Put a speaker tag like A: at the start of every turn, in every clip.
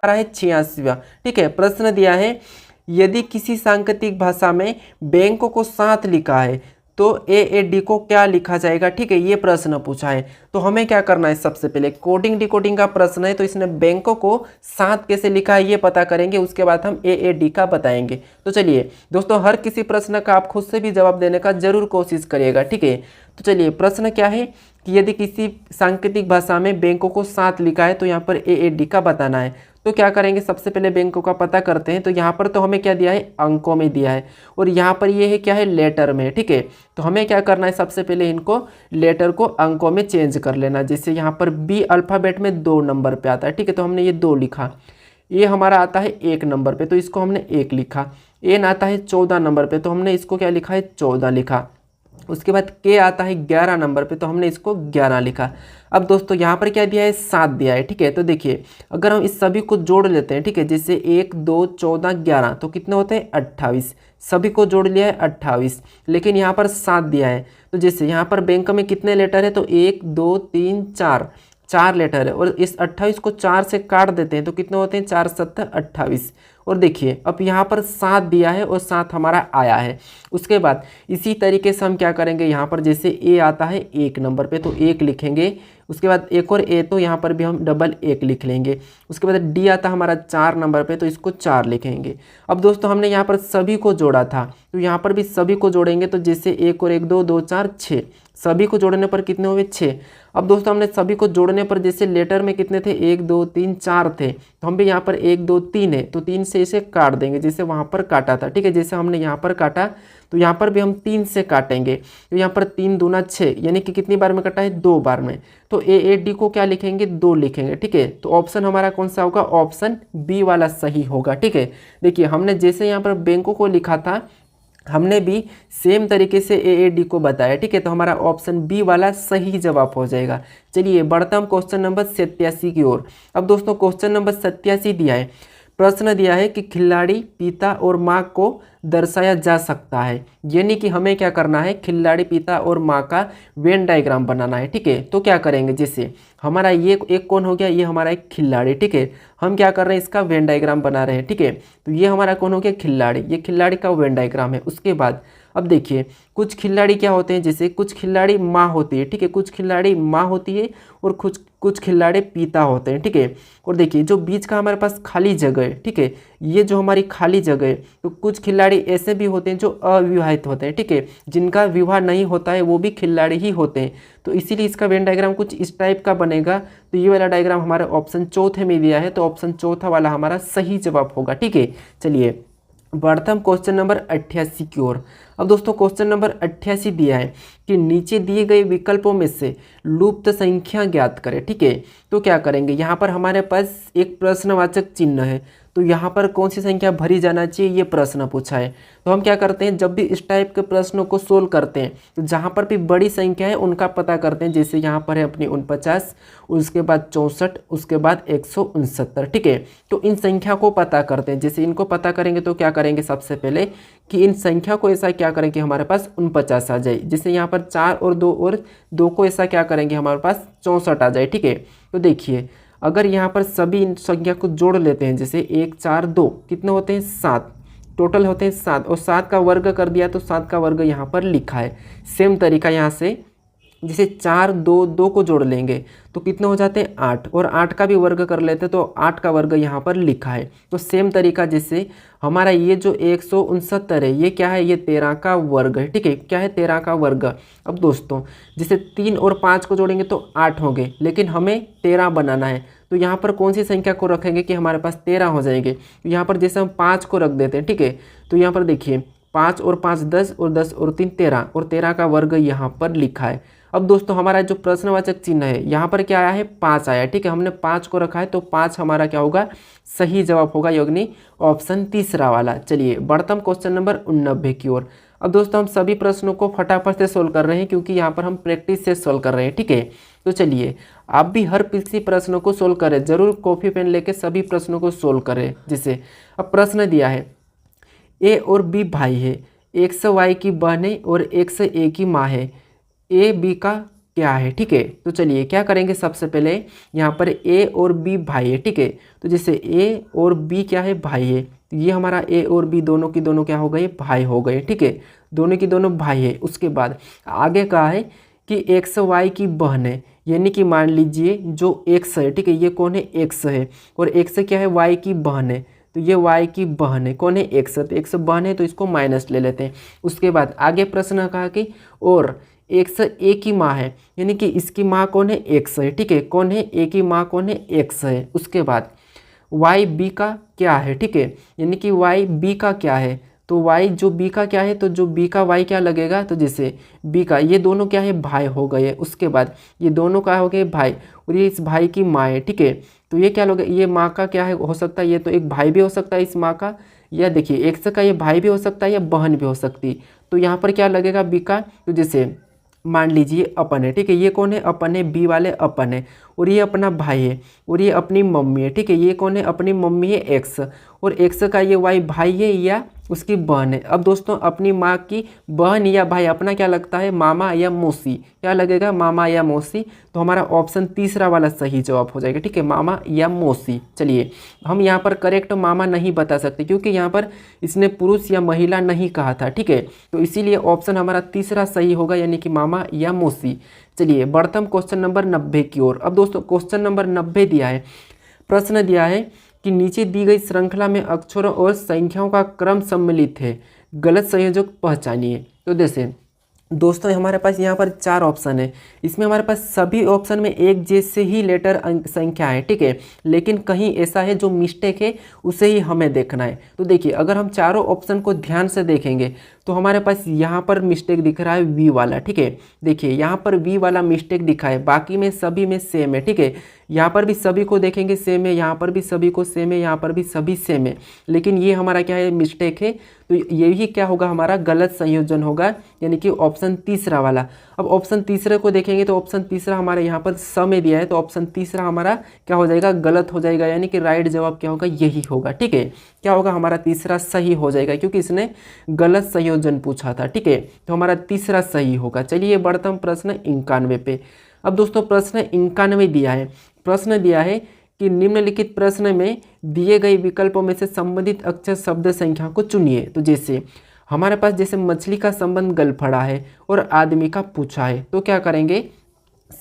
A: रहा है 86वां। ठीक है, प्रश्न दिया है यदि किसी सांकेतिक भाषा में बैंकों को साथ लिखा है तो AAD को क्या लिखा जाएगा। ठीक है, ये प्रश्न पूछा है। तो हमें क्या करना है, सबसे पहले कोडिंग डिकोडिंग का प्रश्न है, तो इसने बैंकों को साथ कैसे लिखा है ये पता करेंगे, उसके बाद हम AAD का बताएंगे। तो चलिए दोस्तों, हर किसी प्रश्न का आप खुद से भी जवाब देने का जरूर कोशिश करिएगा। ठीक है, तो चलिए प्रश्न क्या है कि यदि किसी सांकेतिक भाषा में बैंकों को साथ लिखा है तो यहाँ पर AAD का बताना है। तो क्या करेंगे, सबसे पहले बैंकों का पता करते हैं। तो यहाँ पर तो हमें क्या दिया है, अंकों में दिया है, और यहाँ पर ये है क्या है, लेटर में। ठीक है, तो हमें क्या करना है, सबसे पहले इनको लेटर को अंकों में चेंज कर लेना। जैसे यहाँ पर B अल्फ़ाबेट में 2 नंबर पे आता है। ठीक है, तो हमने ये 2 लिखा। ये हमारा आता है 1 नंबर पे, तो इसको हमने 1 लिखा। N आता है 14 नंबर पे, तो हमने इसको क्या लिखा है, 14 लिखा। उसके बाद K आता है 11 नंबर पे, तो हमने इसको 11 लिखा। अब दोस्तों यहाँ पर क्या दिया है, 7 दिया है। ठीक है, तो देखिए अगर हम इस सभी को जोड़ लेते हैं, ठीक है, जैसे 1 2 14 11, तो कितने होते हैं, 28। सभी को जोड़ लिया है 28, लेकिन यहाँ पर 7 दिया है। तो जैसे यहाँ पर बैंक में कितने लेटर है, तो 1 2 3 4 लेटर है, और इस 28 को 4 से काट देते हैं तो कितने होते हैं, 4 7 28। और देखिए अब यहाँ पर 7 दिया है और 7 हमारा आया है। उसके बाद इसी तरीके से हम क्या करेंगे, यहाँ पर जैसे A आता है 1 नंबर पे, तो 1 लिखेंगे। उसके बाद एक और A, तो यहाँ पर भी हम डबल 1 लिख लेंगे। उसके बाद D आता हमारा 4 नंबर पे, तो इसको 4 लिखेंगे। अब दोस्तों हमने यहाँ पर सभी को जोड़ा था, तो यहाँ पर भी सभी को जोड़ेंगे। तो जैसे 1 और 1 2 2 4 6, सभी को जोड़ने पर कितने हुए, 6। अब दोस्तों हमने सभी को जोड़ने पर जैसे लेटर में कितने थे, 1 2 3 4 थे, तो हम भी यहाँ पर 1 2 3 है, तो 3 से इसे काट देंगे जैसे वहाँ पर काटा था। ठीक है, जैसे हमने यहाँ पर काटा तो यहाँ पर भी हम 3 से काटेंगे। तो यहाँ पर 3 दूना 6, यानी कि कितनी बार में कटा है, 2 बार में। तो AAD को क्या लिखेंगे, 2 लिखेंगे। ठीक है, तो ऑप्शन हमारा कौन सा होगा, ऑप्शन B वाला सही होगा। ठीक है, देखिए हमने जैसे यहाँ पर बैंकों को लिखा था, हमने भी सेम तरीके से AAD को बताया। ठीक है, तो हमारा ऑप्शन B वाला सही जवाब हो जाएगा। चलिए बढ़ता हम क्वेश्चन नंबर 87 की ओर। अब दोस्तों क्वेश्चन नंबर 87 दिया है, प्रश्न दिया है कि खिलाड़ी पिता और माँ को दर्शाया जा सकता है, यानी कि हमें क्या करना है, खिलाड़ी पिता और माँ का वेन डायग्राम बनाना है। ठीक है, तो क्या करेंगे, जैसे हमारा ये एक कौन हो गया, ये हमारा एक खिलाड़ी। ठीक है, हम क्या कर रहे हैं, इसका वेन डायग्राम बना रहे हैं। ठीक है, तो ये हमारा कौन हो गया, खिलाड़ी, ये खिलाड़ी का वेन डायग्राम है। उसके बाद अब देखिए कुछ खिलाड़ी क्या होते हैं, जैसे कुछ खिलाड़ी माँ होती है। ठीक है, कुछ खिलाड़ी माँ होती है और कुछ खिलाड़ी पिता होते हैं। ठीक है, और देखिए जो बीच का हमारे पास खाली जगह है, ठीक है, ये जो हमारी खाली जगह है, तो कुछ खिलाड़ी ऐसे भी होते हैं जो अविवाहित होते हैं। ठीक है, जिनका विवाह नहीं होता है वो भी खिलाड़ी ही होते हैं। तो इसीलिए इसका वेन डायग्राम कुछ इस टाइप का बनेगा। तो ये वाला डायग्राम हमारा ऑप्शन चौथे में दिया है, तो ऑप्शन चौथा वाला हमारा सही जवाब होगा। ठीक है, चलिए बढ़ता हम क्वेश्चन नंबर 88 की ओर। अब दोस्तों क्वेश्चन नंबर 88 दिया है कि नीचे दिए गए विकल्पों में से लुप्त संख्या ज्ञात करें। ठीक है, तो क्या करेंगे, यहाँ पर हमारे पास एक प्रश्नवाचक चिन्ह है, तो यहाँ पर कौन सी संख्या भरी जाना चाहिए, ये प्रश्न पूछा है। तो हम क्या करते हैं, जब भी इस टाइप के प्रश्नों को सोल्व करते हैं तो जहाँ पर भी बड़ी संख्या है उनका पता करते हैं। जैसे यहाँ पर है अपनी 49, उसके बाद 64, उसके बाद 169। ठीक है, तो इन संख्या को पता करते हैं। जैसे इनको पता करेंगे तो क्या करेंगे, सबसे पहले कि इन संख्या को ऐसा क्या करें कि हमारे पास 49 आ जाए। जैसे यहाँ पर 4 और 2 को ऐसा क्या करेंगे, हमारे पास 64 आ जाए। ठीक है, तो देखिए अगर यहाँ पर सभी इन संख्या को जोड़ लेते हैं, जैसे 1 4 2 कितने होते हैं, 7 टोटल होते हैं 7, और 7 का वर्ग कर दिया तो 7 का वर्ग यहाँ पर लिखा है। सेम तरीका यहाँ से जैसे 4 2 2 को जोड़ लेंगे तो कितने हो जाते हैं, 8, और 8 का भी वर्ग कर लेते हैं तो 8 का वर्ग यहाँ पर लिखा है। तो सेम तरीका जैसे हमारा ये जो 169 है, ये क्या है, ये 13 का वर्ग है। ठीक है, क्या है, 13 का वर्ग। अब दोस्तों जैसे 3 और 5 को जोड़ेंगे तो 8 होंगे, लेकिन हमें 13 बनाना है। तो यहाँ पर कौन सी संख्या को रखेंगे कि हमारे पास 13 हो जाएंगे। तो यहाँ पर जैसे हम 5 को रख देते हैं। ठीक है, तो यहाँ पर देखिए 5 और 5 10 और 10 और 3 13, और 13 का वर्ग यहाँ पर लिखा है। अब दोस्तों हमारा जो प्रश्नवाचक चिन्ह है यहाँ पर क्या आया है, 5 आया। ठीक है, हमने 5 को रखा है तो 5 हमारा क्या होगा, सही जवाब होगा, यानी ऑप्शन तीसरा वाला। चलिए बढ़ता हम क्वेश्चन नंबर 89 की ओर। अब दोस्तों हम सभी प्रश्नों को फटाफट से सोल्व कर रहे हैं क्योंकि यहाँ पर हम प्रैक्टिस से सोल्व कर रहे हैं। ठीक है, तो चलिए आप भी हर किसी प्रश्नों को सोल्व करें, जरूर कॉपी पेन लेके सभी प्रश्नों को सोल्व करें। जैसे अब प्रश्न दिया है, ए और बी भाई है, एक्स वाई की बहन है और एक्स ए की माँ है। ए बी का क्या है, ठीक है। तो चलिए क्या करेंगे, सबसे पहले यहाँ पर ए और बी भाई है, ठीक है। तो जैसे ए और बी क्या है, भाई है, तो ये हमारा ए और बी दोनों की दोनों क्या हो गए, भाई हो गए, ठीक है। दोनों की दोनों भाई है। उसके बाद आगे कहा है कि एक्स वाई की बहन है, यानी कि मान लीजिए जो एक्स है, ठीक है, ये कौन है, एक्स है, और एक्स क्या है, वाई की बहन है, तो ये वाई की बहन है, कौन है, एक्स, तो एक्स बहन है, तो इसको माइनस ले लेते हैं। उसके बाद आगे प्रश्न कहा कि और एक्स ए की माँ है, यानी कि इसकी माँ कौन है, एक्स है, ठीक है, कौन है, ए की माँ कौन है, एक्स है। उसके बाद वाई बी का क्या है, ठीक है, यानी कि वाई बी का क्या है, तो वाई जो बी का क्या है, तो जो बी का वाई क्या लगेगा, तो जैसे बी का, ये दोनों क्या है, भाई हो गए। उसके बाद ये दोनों क्या हो गए, भाई, और ये इस भाई की माँ है, ठीक है। तो ये क्या लोगे, ये माँ का क्या है, हो सकता है ये तो एक भाई भी हो सकता है इस माँ का, या देखिए एक्स का ये भाई भी हो सकता है या बहन भी हो सकती। तो यहाँ पर क्या लगेगा, बी का, तो जैसे मान लीजिए अपन है, ठीक है, ये कौन है, अपन है, बी वाले अपन है, और ये अपना भाई है, और ये अपनी मम्मी है, ठीक है, ये कौन है, अपनी मम्मी है, एक्स, और एक्स का ये वाई भाई है या उसकी बहन है। अब दोस्तों अपनी माँ की बहन या भाई अपना क्या लगता है, मामा या मौसी, क्या लगेगा, मामा या मौसी। तो हमारा ऑप्शन तीसरा वाला सही जवाब हो जाएगा, ठीक है, मामा या मौसी। चलिए हम यहाँ पर करेक्ट मामा नहीं बता सकते क्योंकि यहाँ पर इसने पुरुष या महिला नहीं कहा था, ठीक है, तो इसीलिए ऑप्शन हमारा तीसरा सही होगा, यानी कि मामा या मौसी। चलिए बढ़ते हम क्वेश्चन नंबर 90 की ओर। अब दोस्तों क्वेश्चन नंबर 90 दिया है, प्रश्न दिया है कि नीचे दी गई श्रृंखला में अक्षरों और संख्याओं का क्रम सम्मिलित है, गलत संयोजक पहचानिए। तो जैसे दोस्तों हमारे पास यहाँ पर 4 ऑप्शन है, इसमें हमारे पास सभी ऑप्शन में एक जैसे ही लेटर अंक संख्या है, ठीक है, लेकिन कहीं ऐसा है जो मिस्टेक है उसे ही हमें देखना है। तो देखिए अगर हम चारों ऑप्शन को ध्यान से देखेंगे तो हमारे पास यहाँ पर मिस्टेक दिख रहा है वी वाला, ठीक है, देखिए यहाँ पर वी वाला मिस्टेक दिखा है, बाकी में सभी में सेम है, ठीक है, यहाँ पर भी सभी को देखेंगे सेम है, यहाँ पर भी सभी को सेम है, यहाँ पर भी सभी सेम है, लेकिन ये हमारा क्या है, मिस्टेक है। तो यही क्या होगा, हमारा गलत संयोजन होगा, यानी कि ऑप्शन तीसरा वाला। अब ऑप्शन तीसरे को देखेंगे तो ऑप्शन तीसरा हमारे यहाँ पर स में दिया है, तो ऑप्शन तीसरा हमारा क्या हो जाएगा, गलत हो जाएगा, यानी कि राइट जवाब क्या होगा, यही होगा, ठीक है, क्या होगा, हमारा तीसरा सही हो जाएगा क्योंकि इसने गलत संयोजन पूछा था, ठीक है, तो हमारा तीसरा सही होगा। चलिए बढ़ते हम प्रश्न 91 पे। अब दोस्तों प्रश्न 91 दिया है, प्रश्न दिया है कि निम्नलिखित प्रश्न में दिए गए विकल्पों में से संबंधित अक्षर शब्द संख्या को चुनिए। तो जैसे हमारे पास जैसे मछली का संबंध गलफड़ा है और आदमी का पूछा है, तो क्या करेंगे,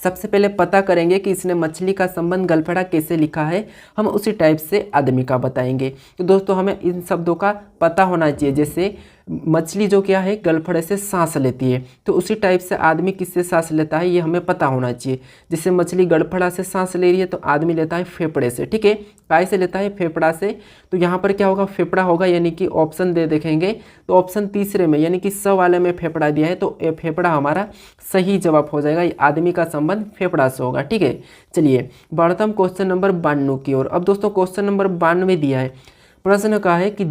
A: सबसे पहले पता करेंगे कि इसने मछली का संबंध गलफड़ा कैसे लिखा है, हम उसी टाइप से आदमी का बताएंगे। तो दोस्तों हमें इन शब्दों का पता होना चाहिए, जैसे मछली जो क्या है, गलफड़े से सांस लेती है, तो उसी टाइप से आदमी किससे सांस लेता है ये हमें पता होना चाहिए। जैसे मछली गलफड़ा से सांस ले रही है तो आदमी लेता है फेफड़े से, ठीक है, काय से लेता है, फेफड़ा से। तो यहाँ पर क्या होगा, फेफड़ा होगा, यानी कि ऑप्शन दे देखेंगे तो ऑप्शन तीसरे में यानी कि स वाले में फेफड़ा दिया है, तो फेफड़ा हमारा सही जवाब हो जाएगा, आदमी का संबंध फेफड़ा से होगा, ठीक है। चलिए बढ़ते हम क्वेश्चन नंबर 92 की ओर। अब दोस्तों क्वेश्चन नंबर 92 दिया है, प्रश्न का है कि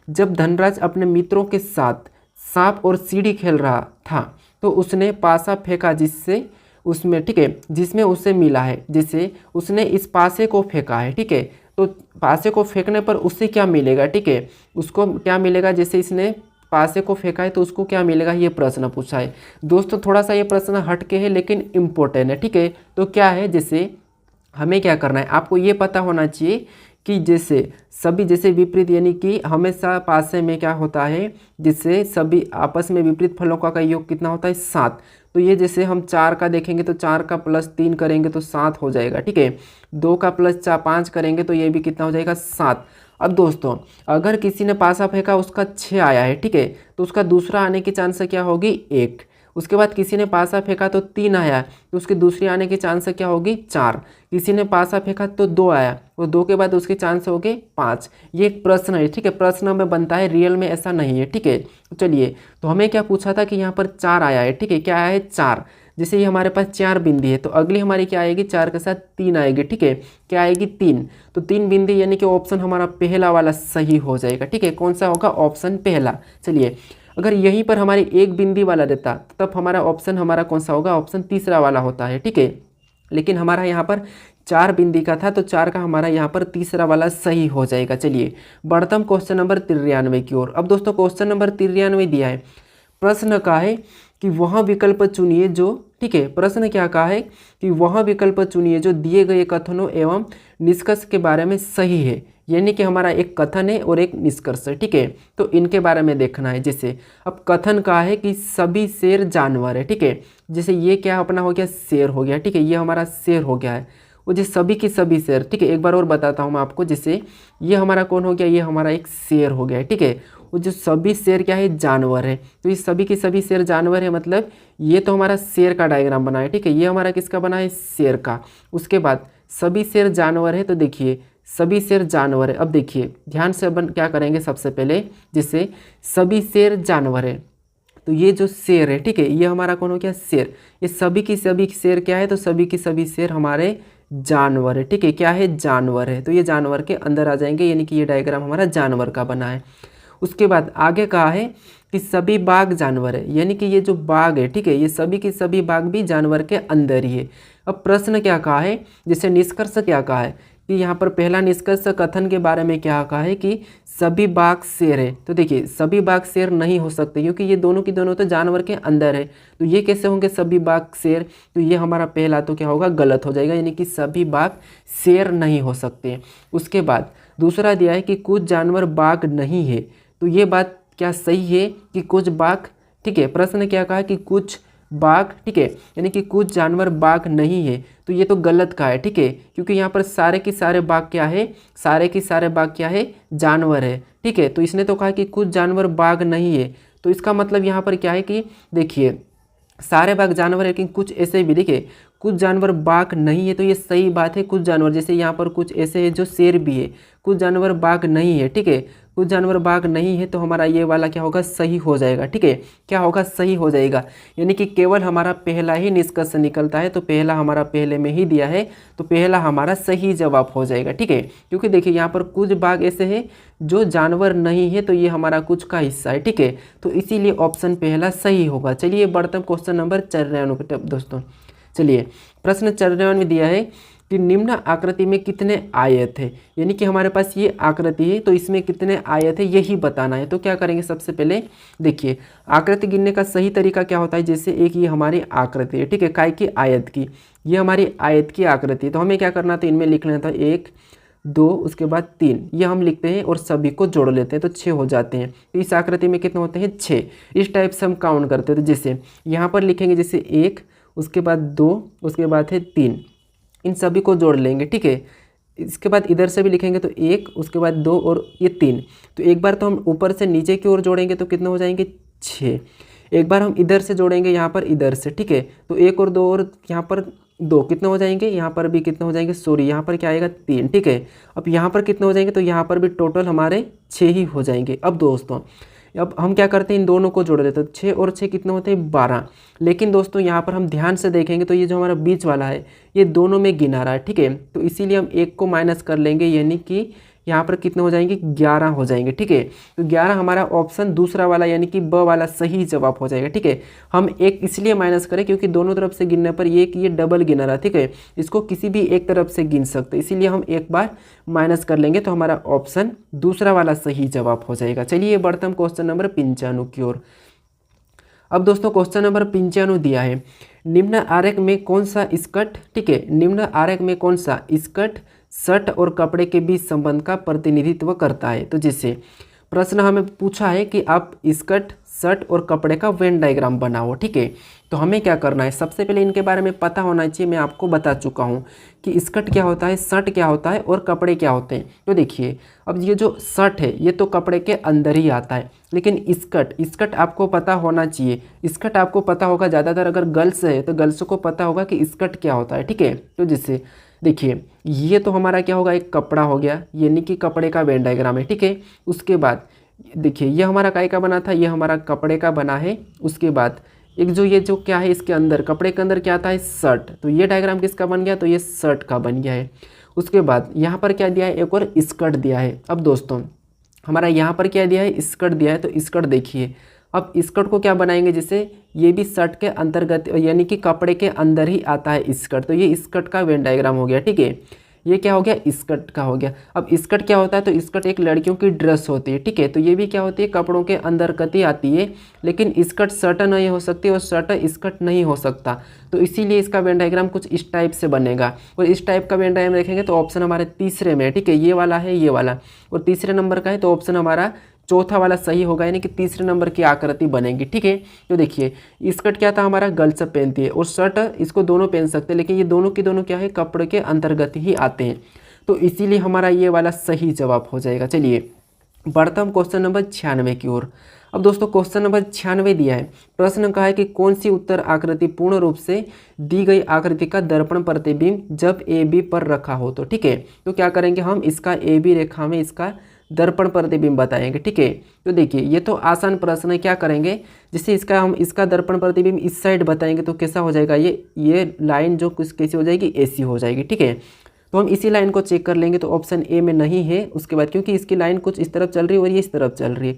A: जब धनराज अपने मित्रों के साथ सांप और सीढ़ी खेल रहा था तो उसने पासा फेंका जिससे उसमें, ठीक है, जिसमें उसे मिला है, जैसे उसने इस पासे को फेंका है, ठीक है, तो पासे को फेंकने पर उससे क्या मिलेगा, ठीक है, उसको क्या मिलेगा, जैसे इसने पासे को फेंका है तो उसको क्या मिलेगा, ये प्रश्न पूछा है। दोस्तों थोड़ा सा ये प्रश्न हटके है लेकिन इम्पोर्टेंट है, ठीक है। तो क्या है, जैसे हमें क्या करना है, आपको ये पता होना चाहिए कि जैसे सभी जैसे विपरीत, यानी कि हमेशा पासे में क्या होता है, जिससे सभी आपस में विपरीत फलों का योग कितना होता है, 7। तो ये जैसे हम 4 का देखेंगे तो 4 का प्लस 3 करेंगे तो 7 हो जाएगा, ठीक है, 2 का प्लस 5 करेंगे तो ये भी कितना हो जाएगा, 7। अब दोस्तों अगर किसी ने पासा फेंका उसका 6 आया है, ठीक है, तो उसका दूसरा आने की चांस क्या होगी, 1। उसके बाद किसी ने पासा फेंका तो 3 आया, तो उसके दूसरी आने की चांस क्या होगी, 4। किसी ने पासा फेंका तो 2 आया, और 2 के बाद उसके चांस हो गए 5। ये एक प्रश्न है, ठीक है, प्रश्न में बनता है, रियल में ऐसा नहीं है, ठीक है। तो चलिए, तो हमें क्या पूछा था कि यहाँ पर 4 आया है, ठीक है, क्या आया है, 4। जैसे ये हमारे पास 4 बिंदी है तो अगली हमारी क्या आएगी, 4 के साथ 3 आएगी, ठीक है, क्या आएगी, 3। तो 3 बिंदी यानी कि ऑप्शन हमारा पहला वाला सही हो जाएगा, ठीक है, कौन सा होगा, ऑप्शन पहला। चलिए अगर यहीं पर हमारी 1 बिंदी वाला देता तब हमारा ऑप्शन हमारा कौन सा होगा, ऑप्शन तीसरा वाला होता है, ठीक है, लेकिन हमारा यहाँ पर 4 बिंदी का था तो 4 का हमारा यहाँ पर तीसरा वाला सही हो जाएगा। चलिए बढ़ते हम क्वेश्चन नंबर 93 की ओर। अब दोस्तों क्वेश्चन नंबर 93 दिया है, प्रश्न का है कि वह विकल्प चुनिए जो, ठीक है, प्रश्न क्या कहा है कि वह विकल्प चुनिए जो दिए गए कथनों एवं निष्कर्ष के बारे में सही है। यानी कि हमारा एक कथन है और एक निष्कर्ष है, ठीक है, तो इनके बारे में देखना है। जैसे अब कथन कहा है कि सभी शेर जानवर है, ठीक है, जैसे ये क्या अपना हो गया, शेर हो गया, ठीक है, ये हमारा शेर हो गया है। वो जो सभी की सभी शेर, ठीक है, एक बार और बताता हूँ मैं आपको। जैसे ये हमारा कौन हो गया, ये हमारा एक शेर हो गया है, ठीक है। वो जो सभी शेर क्या है, जानवर है। तो ये सभी की सभी शेर जानवर है, मतलब ये तो हमारा शेर का डायग्राम बना है, ठीक है, ये हमारा किसका बना है, शेर का। उसके बाद सभी शेर जानवर है, तो देखिए सभी शेर जानवर है। अब देखिए ध्यान से अपन क्या करेंगे, सबसे पहले जैसे सभी शेर जानवर है, तो ये जो शेर है, ठीक है, ये हमारा कौन हो गया, शेर। ये सभी की सभी शेर क्या है, तो सभी की सभी शेर हमारे जानवर है, ठीक है, क्या है, जानवर है। तो ये जानवर के अंदर आ जाएंगे, यानी कि ये डायग्राम हमारा जानवर का बना है। उसके बाद आगे कहा है कि सभी बाघ जानवर है, यानी कि ये जो बाघ है, ठीक है, ये सभी की सभी बाघ भी जानवर के अंदर ही है। अब प्रश्न क्या कहा है, जैसे निष्कर्ष क्या कहा है कि यहाँ पर पहला निष्कर्ष कथन के बारे में क्या कहा है कि सभी बाघ शेर है। तो देखिए सभी बाघ शेर नहीं हो सकते, क्योंकि ये दोनों की दोनों तो जानवर के अंदर है, तो ये कैसे होंगे सभी बाघ शेर। तो ये हमारा पहला तो क्या होगा, गलत हो जाएगा, यानी कि सभी बाघ शेर नहीं हो सकते। उसके बाद दूसरा दिया है कि कुछ जानवर बाघ नहीं है। तो ये बात क्या सही है कि कुछ बाघ, ठीक है, प्रश्न क्या कहा कि कुछ बाघ, ठीक है, यानी कि कुछ जानवर बाघ नहीं है। तो ये तो गलत का है, ठीक है, क्योंकि यहाँ पर सारे के सारे बाघ क्या है, सारे के सारे बाघ क्या है, जानवर है, ठीक है। तो इसने तो कहा कि कुछ जानवर बाघ नहीं है, तो इसका मतलब यहाँ पर क्या है कि देखिए सारे बाघ जानवर है, लेकिन कुछ ऐसे भी, देखिए कुछ जानवर बाघ नहीं है, तो ये सही बात है। कुछ जानवर जैसे यहाँ पर कुछ ऐसे है जो शेर भी है, कुछ जानवर बाघ नहीं है, ठीक है, कुछ जानवर बाघ नहीं है, तो हमारा ये वाला क्या होगा, सही हो जाएगा, ठीक है, क्या होगा, सही हो जाएगा। यानी कि केवल हमारा पहला ही निष्कर्ष निकलता है, तो पहला हमारा पहले में ही दिया है, तो पहला हमारा सही जवाब हो जाएगा, ठीक है। क्योंकि देखिए यहाँ पर कुछ बाघ ऐसे है जो जानवर नहीं है, तो ये हमारा कुछ का हिस्सा है, ठीक है, तो इसीलिए ऑप्शन पहला सही होगा। चलिए बढ़ते हैं क्वेश्चन नंबर 94 पे दोस्तों। चलिए प्रश्न 94 में दिया है कि निम्न आकृति में कितने आयत है, यानी कि हमारे पास ये आकृति है, तो इसमें कितने आयत है यही बताना है। तो क्या करेंगे, सबसे पहले देखिए आकृति गिनने का सही तरीका क्या होता है। जैसे एक ये हमारी आकृति है, ठीक है, काय की, आयत की, ये हमारी आयत की आकृति, तो हमें क्या करना था, इनमें लिख लेना था 1 2 उसके बाद 3, ये हम लिखते हैं और सभी को जोड़ लेते हैं, तो 6 हो जाते हैं। तो इस आकृति में कितने होते हैं, 6। इस टाइप से हम काउंट करते हैं। तो जैसे यहाँ पर लिखेंगे जैसे 1 उसके बाद 2 उसके बाद है 3, इन सभी को जोड़ लेंगे, ठीक है। इसके बाद इधर से भी लिखेंगे तो 1 उसके बाद 2 और ये 3। तो एक बार तो हम ऊपर से नीचे की ओर जोड़ेंगे तो कितने हो जाएंगे, 6। एक बार हम इधर से जोड़ेंगे यहाँ पर इधर से, ठीक है, तो 1 और 2 और यहाँ पर 2 कितने हो जाएंगे, यहाँ पर भी कितने हो जाएंगे, सॉरी यहाँ पर क्या आएगा, 3, ठीक है। अब यहाँ पर कितने हो जाएंगे, तो यहाँ पर भी टोटल हमारे 6 ही हो जाएंगे। अब दोस्तों अब हम क्या करते हैं, इन दोनों को जोड़ देते हैं, 6 और 6 कितने होते हैं, 12। लेकिन दोस्तों यहाँ पर हम ध्यान से देखेंगे तो ये जो हमारा बीच वाला है ये दोनों में गिना रहा है, ठीक है, तो इसीलिए हम 1 को माइनस कर लेंगे, यानी कि यहाँ पर कितने हो जाएंगे, 11 हो जाएंगे, ठीक है। तो 11 हमारा ऑप्शन दूसरा वाला यानी कि ब वाला सही जवाब हो जाएगा, ठीक है। हम 1 इसलिए माइनस करें क्योंकि दोनों तरफ से गिनने पर ये डबल गिना रहा है, ठीक है, इसको किसी भी एक तरफ से गिन सकते, इसीलिए हम एक बार माइनस कर लेंगे, तो हमारा ऑप्शन दूसरा वाला सही जवाब हो जाएगा। चलिए बढ़ते हम क्वेश्चन नंबर 95 की ओर। अब दोस्तों क्वेश्चन नंबर 95 दिया है, निम्न आरेख में कौन सा स्कर्ट, ठीक है, निम्न आरेख में कौन सा स्कर्ट शर्ट और कपड़े के बीच संबंध का प्रतिनिधित्व करता है। तो जैसे प्रश्न हमें पूछा है कि आप स्कर्ट शर्ट और कपड़े का वेन डायग्राम बनाओ, ठीक है, तो हमें क्या करना है, सबसे पहले इनके बारे में पता होना चाहिए। मैं आपको बता चुका हूँ कि स्कर्ट क्या होता है, शर्ट क्या होता है और कपड़े क्या होते हैं। तो देखिए अब ये जो शर्ट है ये तो कपड़े के अंदर ही आता है, लेकिन स्कर्ट आपको पता होना चाहिए। स्कर्ट आपको पता होगा, ज़्यादातर अगर गर्ल्स है तो गर्ल्स को पता होगा कि स्कर्ट क्या होता है, ठीक है। तो जैसे देखिए ये तो हमारा क्या होगा, एक कपड़ा हो गया, यानी कि कपड़े का वेन डायग्राम है, ठीक है। उसके बाद देखिए ये हमारा काय का बना था, ये हमारा कपड़े का बना है। उसके बाद एक जो ये जो क्या है, इसके अंदर कपड़े के अंदर क्या आता है, शर्ट, तो ये डायग्राम किसका बन गया, तो ये शर्ट का बन गया है। उसके बाद यहाँ पर क्या दिया है, एक और स्कर्ट दिया है। अब दोस्तों हमारा यहाँ पर क्या दिया है, स्कर्ट दिया है, तो स्कर्ट देखिए अब स्कर्ट को क्या बनाएंगे, जैसे ये भी शर्ट के अंतर्गत यानी कि कपड़े के अंदर ही आता है स्कर्ट, तो ये स्कर्ट का वेन डायग्राम हो गया, ठीक है। ये क्या हो गया, स्कर्ट का हो गया। अब स्कर्ट क्या होता है, तो स्कर्ट एक लड़कियों की ड्रेस होती है, ठीक है। तो ये भी क्या होती है, कपड़ों के अंदर कती आती है, लेकिन स्कर्ट शर्ट नहीं हो सकती और शर्ट स्कर्ट नहीं हो सकता। तो इसीलिए इसका वेन डायग्राम कुछ इस टाइप से बनेगा। और इस टाइप का वेन डायग्राम देखेंगे तो ऑप्शन हमारे तीसरे में है, ठीक है, ये वाला है, ये वाला, और तीसरे नंबर का है, तो ऑप्शन हमारा चौथा वाला सही होगा, यानी कि तीसरे नंबर की आकृति बनेगी, ठीक है। तो देखिए स्कर्ट क्या था, हमारा गर्ल्स पहनती है, और शर्ट इसको दोनों पहन सकते हैं, लेकिन ये दोनों की दोनों क्या है, कपड़े के अंतर्गत ही आते हैं। तो इसीलिए हमारा ये वाला सही जवाब हो जाएगा। चलिए बढ़ता हम क्वेश्चन नंबर 96 की ओर। अब दोस्तों क्वेश्चन नंबर 96 दिया है, प्रश्न कहा है कि कौन सी उत्तर आकृति पूर्ण रूप से दी गई आकृति का दर्पण प्रतिबिंब जब ए बी पर रखा हो। तो ठीक है, तो क्या करेंगे हम, इसका ए बी रेखा में इसका दर्पण प्रतिबिंब बताएंगे, ठीक है। तो देखिए ये तो आसान प्रश्न है, क्या करेंगे, जैसे इसका हम इसका दर्पण प्रतिबिंब इस साइड बताएंगे तो कैसा हो जाएगा, ये लाइन जो कुछ कैसी हो जाएगी, ऐसी हो जाएगी, ठीक है। तो हम इसी लाइन को चेक कर लेंगे, तो ऑप्शन ए में नहीं है, उसके बाद क्योंकि इसकी लाइन कुछ इस तरफ चल रही है और ये इस तरफ चल रही है,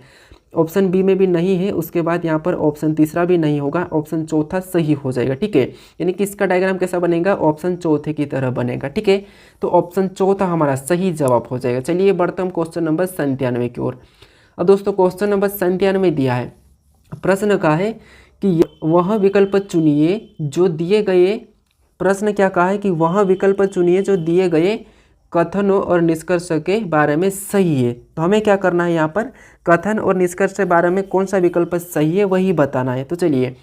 A: ऑप्शन बी में भी नहीं है, उसके बाद यहाँ पर ऑप्शन तीसरा भी नहीं होगा, ऑप्शन चौथा सही हो जाएगा, ठीक है। यानी कि इसका डायग्राम कैसा बनेगा, ऑप्शन चौथे की तरह बनेगा, ठीक है। तो ऑप्शन चौथा हमारा सही जवाब हो जाएगा। चलिए बढ़ते हम क्वेश्चन नंबर 97 की ओर। अब दोस्तों क्वेश्चन नंबर 97 दिया है, प्रश्न का है कि वह विकल्प चुनिए जो दिए गए, प्रश्न क्या कहा है कि वह विकल्प चुनिए जो दिए गए कथनों और निष्कर्ष के बारे में सही है। तो हमें क्या करना है, यहाँ पर कथन और निष्कर्ष के बारे में कौन सा विकल्प सही है वही बताना है। तो चलिए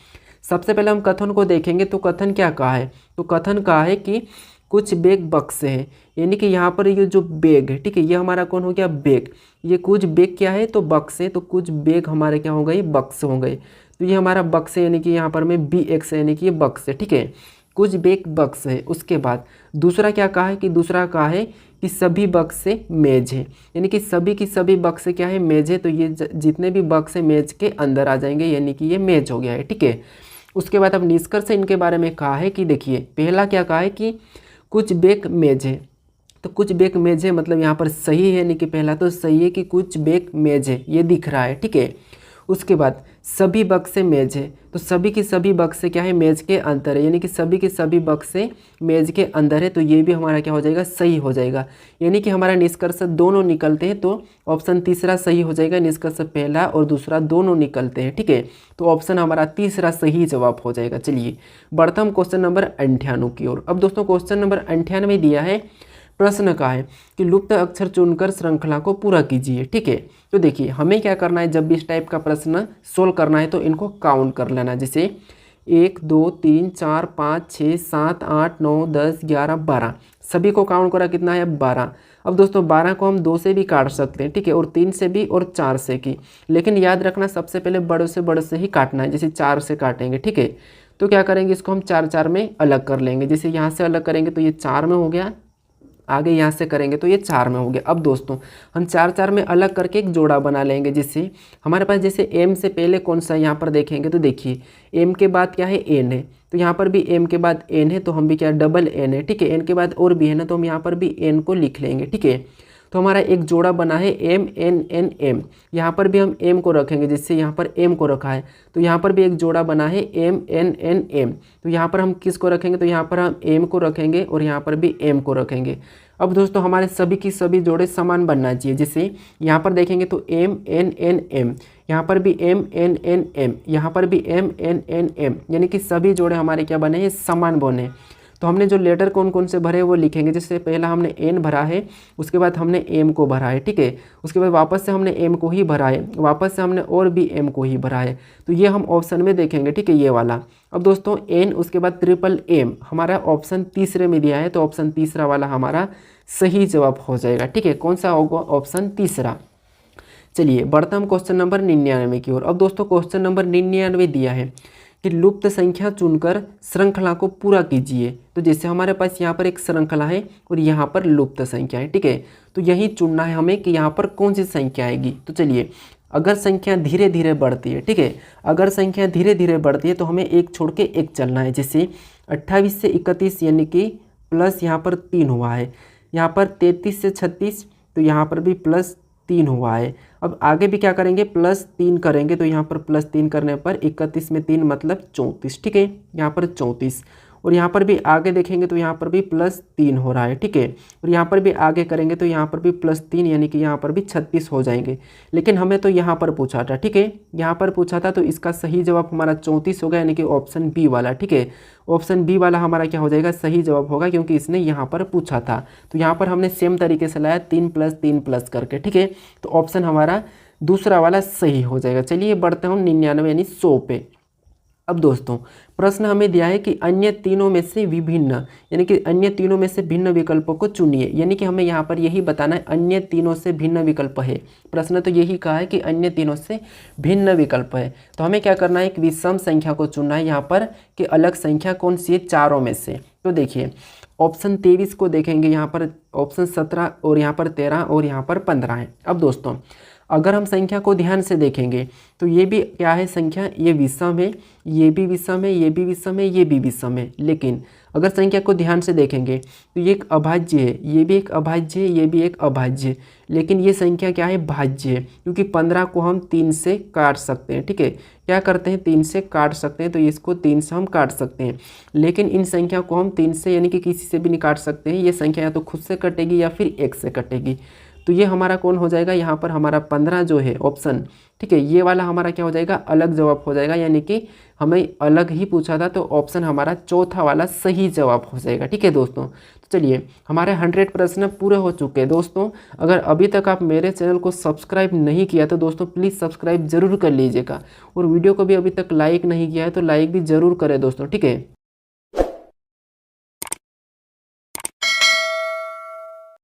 A: सबसे पहले हम कथन को देखेंगे। तो कथन क्या कहा है, तो कथन कहा है कि कुछ बैग बक्से हैं, यानी कि यहाँ पर ये जो बैग है, ठीक है, ये हमारा कौन हो गया, बैग। ये कुछ बैग क्या है, तो बक्से, तो कुछ बैग हमारे क्या हो गए, बक्स हो गए। तो ये हमारा बक्से यानी कि यहाँ पर में बी एक्स यानी कि ये बक्स है, ठीक है, कुछ बैग बक्स है। उसके बाद दूसरा क्या कहा है, कि दूसरा कहा है कि सभी बक्स से मेज है, यानी कि सभी की सभी बक्स क्या है, मेज है। तो ये जितने भी बक्स है मेज के अंदर आ जाएंगे, यानी कि ये मेज हो गया है, ठीक है। उसके बाद अब निष्कर्ष इनके बारे में कहा है कि देखिए पहला क्या कहा है कि कुछ बैग मेज है, तो कुछ बैग मेज है मतलब यहाँ पर सही है, यानी कि पहला तो सही है कि कुछ बैग मेज है, ये दिख रहा है, ठीक है। उसके बाद सभी बक्से मेज है, तो सभी की सभी बक्से क्या है, मेज के अंदर है, यानी कि सभी के सभी बक्से मेज के अंदर है। तो ये भी हमारा क्या हो जाएगा, सही हो जाएगा, यानी कि हमारा निष्कर्ष दोनों निकलते हैं। तो ऑप्शन तीसरा सही हो जाएगा, निष्कर्ष पहला और दूसरा दोनों निकलते हैं, ठीक है। तो ऑप्शन हमारा तीसरा सही जवाब हो जाएगा। चलिए बढ़ता हम क्वेश्चन नंबर 98 की ओर। अब दोस्तों क्वेश्चन नंबर 98 दिया है, प्रश्न का है कि लुप्त अक्षर चुनकर श्रृंखला को पूरा कीजिए, ठीक है। तो देखिए हमें क्या करना है, जब भी इस टाइप का प्रश्न सोल्व करना है तो इनको काउंट कर लेना, जैसे 1 2 3 4 5 6 7 8 9 10 11 12, सभी को काउंट करा कितना है, 12। अब दोस्तों 12 को हम 2 से भी काट सकते हैं, ठीक है, और 3 से भी और 4 से की, लेकिन याद रखना सबसे पहले बड़े से ही काटना है, जैसे 4 से काटेंगे, ठीक है। तो क्या करेंगे, इसको हम 4 4 में अलग कर लेंगे, जैसे यहाँ से अलग करेंगे तो ये 4 में हो गया, आगे यहाँ से करेंगे तो ये 4 में हो गया। अब दोस्तों हम 4 4 में अलग करके एक जोड़ा बना लेंगे, जिससे हमारे पास जैसे m से पहले कौन सा यहाँ पर देखेंगे, तो देखिए m के बाद क्या है, n है, तो यहाँ पर भी m के बाद n है, तो हम भी क्या डबल n है, ठीक है। n के बाद और भी है ना, तो हम यहाँ पर भी n को लिख लेंगे, ठीक है। तो हमारा एक जोड़ा बना है m n n m, यहाँ पर भी हम m को रखेंगे, जिससे यहाँ पर m को रखा है, तो यहाँ पर भी एक जोड़ा बना है m n n m, तो यहाँ पर हम किसको रखेंगे, तो यहाँ पर हम m को रखेंगे और यहाँ पर भी m को रखेंगे। अब दोस्तों हमारे सभी की सभी जोड़े समान बनना चाहिए, जैसे यहाँ पर देखेंगे तो m n n m, यहाँ पर भी m n n m, यहाँ पर भी m n n m, यानी कि सभी जोड़े हमारे क्या बने हैं, समान बने। तो हमने जो लेटर कौन कौन से भरे वो लिखेंगे, जैसे पहला हमने n भरा है, उसके बाद हमने m को भरा है, ठीक है, उसके बाद वापस से हमने m को ही भरा है, वापस से हमने और भी m को ही भरा है, तो ये हम ऑप्शन में देखेंगे, ठीक है, ये वाला। अब दोस्तों n उसके बाद ट्रिपल m हमारा ऑप्शन तीसरे में दिया है, तो ऑप्शन तीसरा वाला हमारा सही जवाब हो जाएगा, ठीक है। कौन सा होगा, ऑप्शन तीसरा। चलिए बढ़ता हम क्वेश्चन नंबर 99 की ओर। अब दोस्तों क्वेश्चन नंबर 99 दिया है कि लुप्त संख्या चुनकर श्रृंखला को पूरा कीजिए। तो जैसे हमारे पास यहाँ पर एक श्रृंखला है और यहाँ पर लुप्त संख्या है, ठीक है, तो यही चुनना है हमें कि यहाँ पर कौन सी संख्या आएगी। तो चलिए अगर संख्या धीरे धीरे बढ़ती है, ठीक है, अगर संख्या धीरे धीरे बढ़ती है तो हमें एक छोड़ के एक चलना है, जैसे 28 से 31 यानी कि प्लस यहाँ पर 3 हुआ है, यहाँ पर 33 से 36 तो यहाँ पर भी प्लस 3 हुआ है। अब आगे भी क्या करेंगे, प्लस 3 करेंगे, तो यहाँ पर प्लस 3 करने पर 31 में 3 मतलब 34, ठीक है, यहाँ पर 34। और यहाँ पर भी आगे देखेंगे तो यहाँ पर भी +3 हो रहा है, ठीक है। और यहाँ पर भी आगे करेंगे तो यहाँ पर भी +3 यानी कि यहाँ पर भी 36 हो जाएंगे। लेकिन हमें तो यहाँ पर पूछा था, ठीक है, यहाँ पर पूछा था, तो इसका सही जवाब हमारा 34 होगा, यानी कि ऑप्शन बी वाला, ठीक है। ऑप्शन बी वाला हमारा क्या हो जाएगा, सही जवाब होगा, क्योंकि इसने यहाँ पर पूछा था। तो यहाँ पर हमने सेम तरीके से लाया 3 + 3 प्लस करके, ठीक है। तो ऑप्शन हमारा दूसरा वाला सही हो जाएगा। चलिए बढ़ते हैं 99 यानी 100 पे। अब दोस्तों प्रश्न हमें दिया है कि अन्य तीनों में से विभिन्न, यानी कि अन्य तीनों में से भिन्न विकल्पों को चुनिए, यानी कि हमें यहाँ पर यही बताना है अन्य तीनों से भिन्न विकल्प है। प्रश्न तो यही कहा है कि अन्य तीनों से भिन्न विकल्प है। तो हमें क्या करना है, एक विषम संख्या को चुनना है यहाँ पर कि अलग संख्या कौन सी है चारों में से। तो देखिए ऑप्शन 23 को देखेंगे, यहाँ पर ऑप्शन 17 और यहाँ पर 13 और यहाँ पर 15 है। अब दोस्तों अगर हम संख्या को ध्यान से देखेंगे तो ये भी क्या है संख्या, ये विषम है, ये भी विषम है, ये भी विषम है, ये भी विषम है। लेकिन अगर संख्या को ध्यान से देखेंगे तो ये एक अभाज्य है, ये भी एक अभाज्य है, ये भी एक अभाज्य है। लेकिन ये संख्या क्या है, भाज्य है, क्योंकि 15 को हम 3 से काट सकते हैं, ठीक है। क्या करते हैं, 3 से काट सकते हैं, तो इसको 3 से हम काट सकते हैं। लेकिन इन संख्या को हम 3 से यानी कि किसी से भी नहीं काट सकते हैं। ये संख्या या तो खुद से कटेगी या फिर 1 से कटेगी। तो ये हमारा कौन हो जाएगा, यहाँ पर हमारा 15 जो है ऑप्शन, ठीक है, ये वाला हमारा क्या हो जाएगा, अलग जवाब हो जाएगा, यानी कि हमें अलग ही पूछा था, तो ऑप्शन हमारा चौथा वाला सही जवाब हो जाएगा, ठीक है दोस्तों। तो चलिए हमारे 100 प्रश्न पूरे हो चुके हैं दोस्तों। अगर अभी तक आप मेरे चैनल को सब्सक्राइब नहीं किया तो दोस्तों प्लीज़ सब्सक्राइब जरूर कर लीजिएगा, और वीडियो को भी अभी तक लाइक नहीं किया है तो लाइक भी ज़रूर करें दोस्तों, ठीक है।